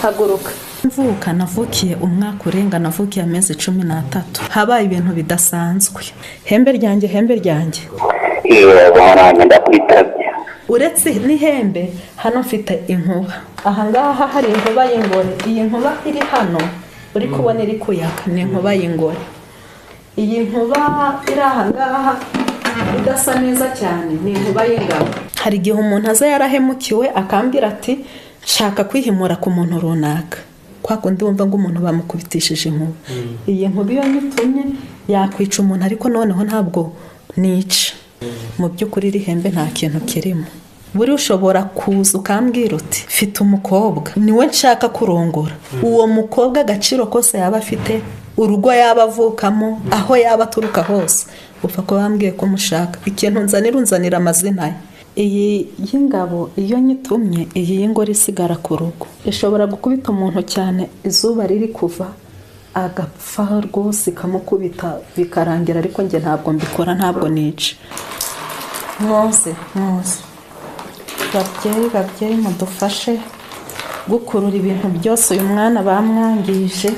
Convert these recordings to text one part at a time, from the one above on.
haguruka. Mvuka navukiye umwaka urenga, navukiye amezi 13. Habaye ibintu bidasanzwe. Hembe ryanjye baranye ndakwitabye. Uretse n'ihembe hano mfite inkuba. Aha ngaha hari inkuba y'ingore. Iyi nkuba iri hano uri kubona iri kuyaka ni inkuba y'ingore. Iyi nkuba iri aha ngaha idasa neza cyane ni inkuba y'ingabo. Hari igihe umuntu aza yarahemukiwe akambwira ati nshaka kwihimura ku muntu runaka, kwa kundi wumva ngo umuntu bamukubitishije inkuba. Iyi nkuba iyo nyitumye yakwica umuntu, ariko noneho ntabwo nica. Mu by'ukuri iri hembe nta kintu kirimo. Buri ushobora kuza ukambwira uti mfite umukobwa niwe nshaka kurongora. Uwo mukobwa agaciro kose yaba afite, urugo yaba avukamo, aho yaba aturuka hose, upfa ko bambwiye ko mushaka. Ikintu unzanira amazina ye. Iyi y'ingabo iyo nyitumye, iyi y'ingore isigara ku rugo. Ishobora gukubita umuntu cyane izuba riri kuva agapfa rwose, ikamukubita bikarangira, ariko njye ntabwo mbikora, ntabwo nica. Mwose babyeyi mudufashe gukurura ibintu byose uyu mwana bamwangije,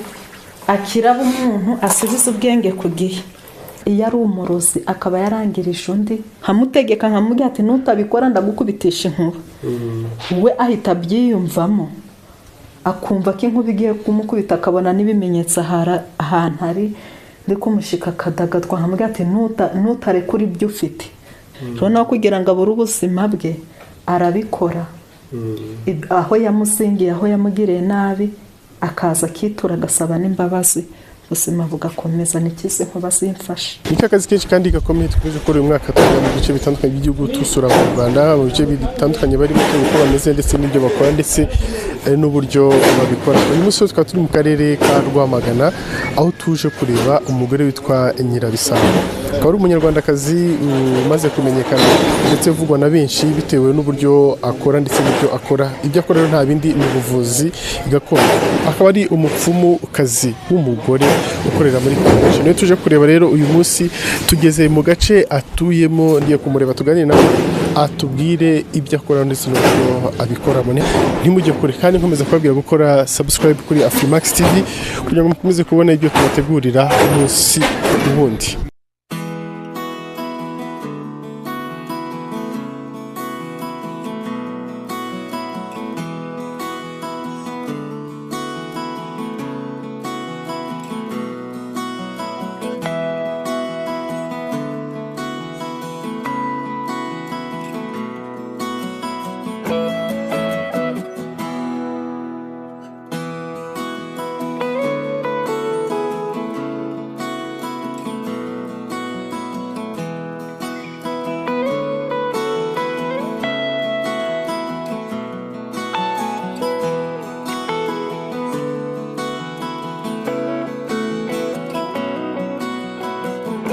akiraba umuntu asubiza ubwenge ku gihe. Iyo ari umurozi akaba yarangirije undi, nkamutegeka nkamubwira ati nutabikora ndagukubitisha inkuba, we ahita abyiyumvamo, akumva ko inkuba igiye kumukubita, akabona n'ibimenyetso ahantu ari ndi kumushika akadagadwa, nkamubwira ati nutarekura ibyo ufite. Noneho kugira ngo abure ubuzima bwe arabikora. Aho yamusingiye, aho yamugiriye nabi, akaza akitura agasaba n'imbabazi, ubuzima bugakomeza. Nikize nkuba zimfasha. Ni akazi kenshi kandi gakomeye tukomeje gukora uyu mwaka, tujya mu bice bitandukanye by'igihugu, tusura mu Rwanda mu bice bitandukanye barimo uko bameze ndetse n'ibyo bakora ndetse n'uburyo babikora. Uyu munsi twari turi mu karere ka Rwamagana, aho tuje kureba umugore witwa Nyirabisabo. Akaba ari umunyarwandakazi umaze kumenyekana ndetse uvugwa na benshi bitewe n'uburyo akora ndetse n'ibyo akora. Ibyo akora nta bindi ni ubuvuzi gakondo. Akaba ari umupfumukazi w'umugore ukorera muri Kamichi. Niyo tuje kureba rero uyu munsi, tugeze mu gace atuyemo, ngiye kumureba tuganire nawe atubwire ibyo akora ndetse n'uburyo abikoramo. Ntimujye kure kandi nkomeza kubabwira gukora subscribe kuri Afrimax TV kugira ngo mukomeze kubona ibyo tubategurira umunsi ubundi.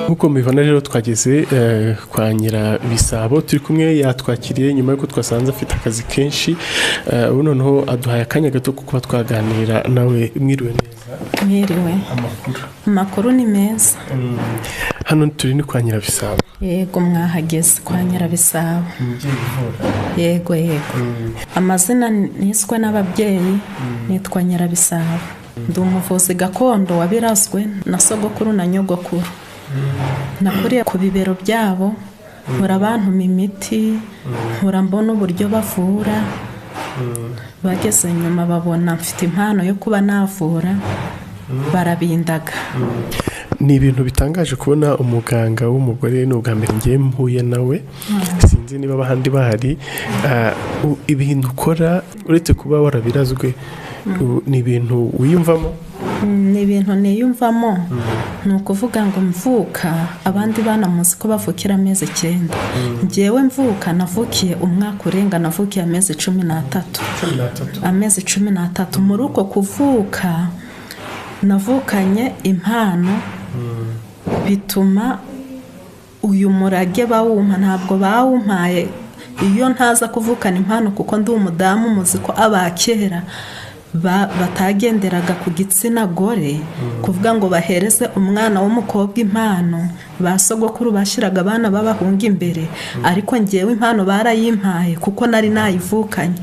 Nkuko mubibona rero twageze kwa Nyirabisabo, turi kumwe, yatwakiriye nyuma yuko twasanze afite akazi kenshi. Ubu noneho aduhaye akanya gato kuko twaganira nawe. Mwiriwe neza? Mwiriwe. Amakuru ni meza. Hano turi ni kwa Nyirabisabo. Yego, mwahageze kwa Nyirabisabo. Yego. Amazina niswe n'ababyeyi, nitwa Nyirabisabo. Ndi umuvuzi gakondo wabirazwe na sogokuru na nyogokuru. Nakuriye ku bibero byabo, nkora abantu imiti, nkora mbona uburyo bavura. Bageze nyuma babona mfite impano yo kuba navura, barabindaga. Ni ibintu bitangaje kubona umuganga w'umugore, n'ubwa mbere ngiye mpuye nawe. Sinzi niba abandi bahari. Ibintu ukora uretse kuba warabirazwe, ni ibintu wiyumvamo? Ni ibintu niyumvamo. Ni ukuvuga ngo mvuka, abandi bana muzi ko bavukira amezi 9. Njyewe mvuka navukiye umwaka urenga, navukiye amezi 13. Amezi 13. Muri uko kuvuka navukanye impano, bituma uyu murage bawumpa. Ntabwo bawumpaye iyo ntaza kuvukana impano, kuko ndi umudamu muzi ko abakera batagenderaga ku gitsina gore, kuvuga ngo bahereze umwana w'umukobwa impano. Basogokuru bashiraga abana b'abahungu imbere, ariko ngewe impano barayimpaye kuko nari nayivukanye.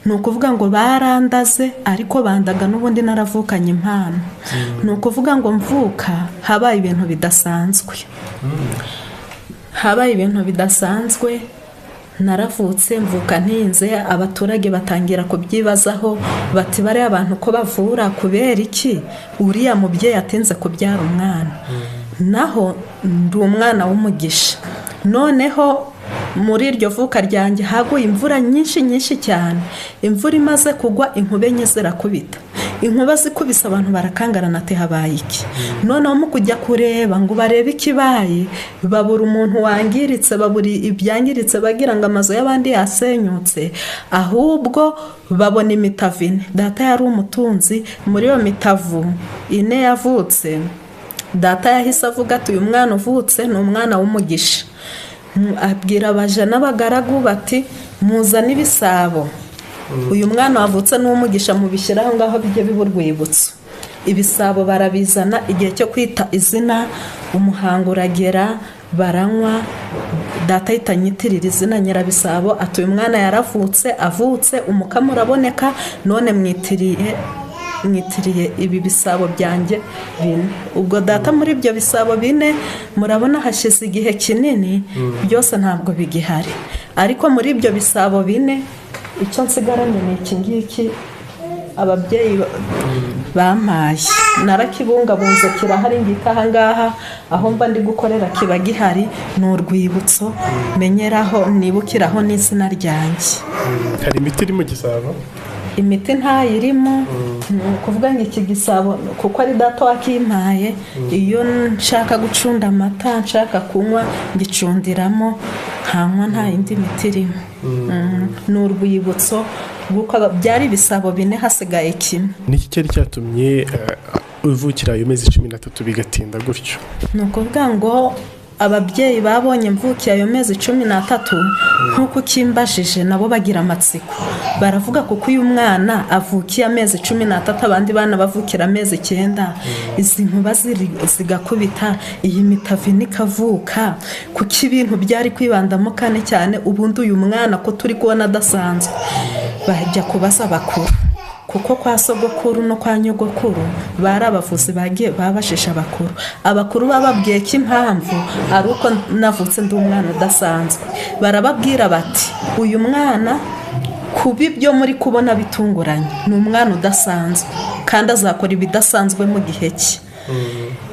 ni ukuvuga ngo barandaze ariko bandaga n'ubundi naravukanye impano. ni ukuvuga ngo mvuka habaye ibintu bidasanzwe. Naravutse mvuka ntinze, abaturage batangira kubyibazaho bati bariya abantu ko bavura kubera iki uriya mubyeyi atinze kubyara umwana. Naho ndi umwana w'umugisha. Noneho muri iryo vuka ryanjye haguye imvura nyinshi cyane. Imvura imaze kugwa inkube enye zirakubita. Inkuba zikubise abantu barakangarana ati habaye iki. Noneho mu kujya kureba ngo barebe ikibaye, babura umuntu wangiritse, babura ibyangiritse bagira ngo amazu y'abandi yasenyutse, ahubwo babona imitavu ine. Data yari umutunzi. Muri iyo mitavu ine yavutse, data yahise avuga ati uyu mwana uvutse ni umwana w'umugisha. Abwira abaja n'abagaragu bati muzane ibisabo, uyu mwana wavutse n'umugisha mubishyiraho ngaho bijye biba urwibutso. Ibisabo barabizana, igihe cyo kwita izina umuhango uragera, baranywa. Data yitanyitirira izina Nyirabisabo ati uyu mwana yaravutse, avutse umukamo uraboneka, none mwitiriye ibi bisabo byanjye bine. Ubwo data muri ibyo bisabo bine murabona hashize igihe kinini, byose ntabwo bigihari. Ariko muri ibyo bisabo bine icyo nsigaranye ni iki ngiki ababyeyi bampaye. Narakibungabunze kirahari ngika aha ngaha, aho mba ndi gukorera kiba gihari, ni urwibutso menyeraho nibukiraho n'izina ryanjye. Hari imiti iri mu gisabo? Imiti ntayirimo. ni ukuvuga ngo iki gisabo kuko ari data wakimpaye, iyo nshaka gucunda amata, nshaka kunywa ngicundiramo, nkanywa nta yindi miti irimo. Ni urwibutso kuko byari ibisabo bine hasigaye kimwe. Niki cyari cyatumye uvukira ayo mezi 13 bigatinda gutyo? Ni ukuvuga ngo ababyeyi babonye mvukiye ayo mezi 13 nkuko kimbajije nabo bagira amatsiko. Baravuga kuko uyu mwana avukiye amezi 13, abandi bana bavukira amezi 9. Izi nkuba zigakubita, iyi mitavu nikavuka, kuko ibintu byari kwibandamo kane cyane. Ubundi uyu mwana ko turi kubona adasanzwe, bajya kubaza abakuru, kuko kwa sogokuru no kwa nyogokuru bari abavuzi bagiye babashisha abakuru. Abakuru bababwiye ko impamvu ari uko navutse ndi umwana udasanzwe. Barababwira bati uyu mwana kubi byo muri kubona bitunguranye, ni umwana udasanzwe kandi azakora ibidasanzwe mu gihe cye.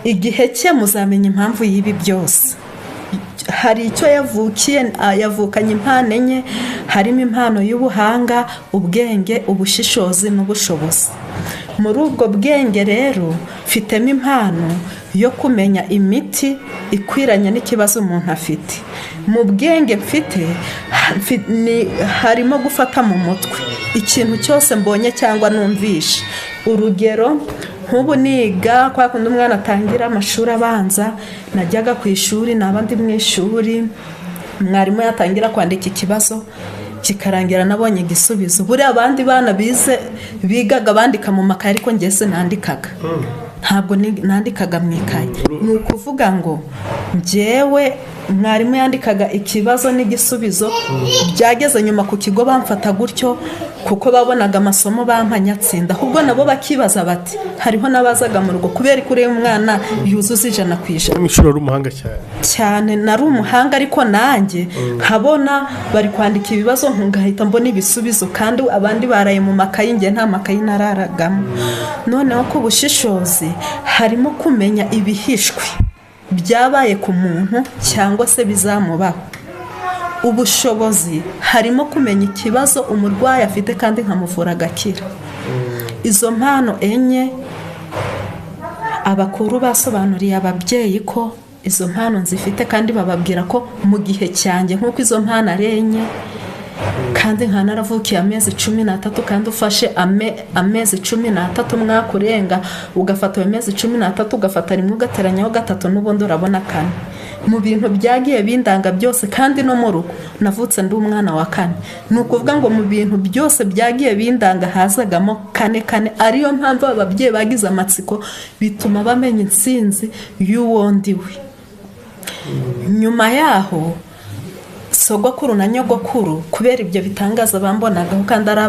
Igihe cye muzamenya impamvu y'ibi byose. Hari icyo yavukanye impano enye, harimo impano y'ubuhanga, ubwenge, ubushishozi n'ubushobozi. Muri ubwo bwenge rero mfitemo impano yo kumenya imiti ikwiranye n'ikibazo umuntu afite. Mu bwenge mfite harimo gufata mu mutwe ikintu cyose mbonye cyangwa numvishe. Urugero nk'ubu niga kwa kundi umwana atangira amashuri abanza, najyaga ku ishuri, n'abandi mu ishuri mwarimu yatangira kwandika ikibazo kikarangira nabonye igisubizo. Buri abandi bana bigaga bandika mu makaye, ariko njye sinandikaga. Ntabwo nandikaga mu ikaye. Ni ukuvuga ngo njyewe mwarimu yandikaga ikibazo n'igisubizo, byageze nyuma ku kigo bamfata gutyo kuko babonaga amasomo bampanyatsinda. Ahubwo nabo bakibaza bati hariho nabazaga mu rugo kubera kuri umwana yuzuza 100%. Mwishuri ari umuhanga cyane. Nari umuhanga, ariko nanjye nkabona bari kwandika ibibazo ngahita mbona ibisubizo, kandi abandi baraye mu makayi, nge nta makayi nararagamo. Noneho ku bushishozi harimo kumenya ibihishwe byabaye ku muntu cyangwa se bizamubaho. Ubushobozi harimo kumenya ikibazo umurwayi afite kandi nkamuvura agakira. Izo mpano enye abakuru basobanuriye ababyeyi ko izo mpano nzifite, kandi bababwira ko mu gihe cyanjye nk'uko izo mpano ari enye, kandi nkanaravukiye amezi 13, kandi ufashe amezi 13 mwaka urenga ugafata amezi 13 ugafata rimwe ugateranyaho 3, n'ubundi urabona 4. Mu bintu byagiye bindanga byose, kandi no mu rugo navutse ndi umwana wa 4. Ni ukuvuga ngo mu bintu byose byagiye bindanga hazagamo 4. Ariyo mpamvu ababyeyi bagize amatsiko, bituma bamenya insinzi y'uwondiwe. Nyuma yaho sogokuru na nyogokuru kubera ibyo bitangaza bambonagaho, kandi ari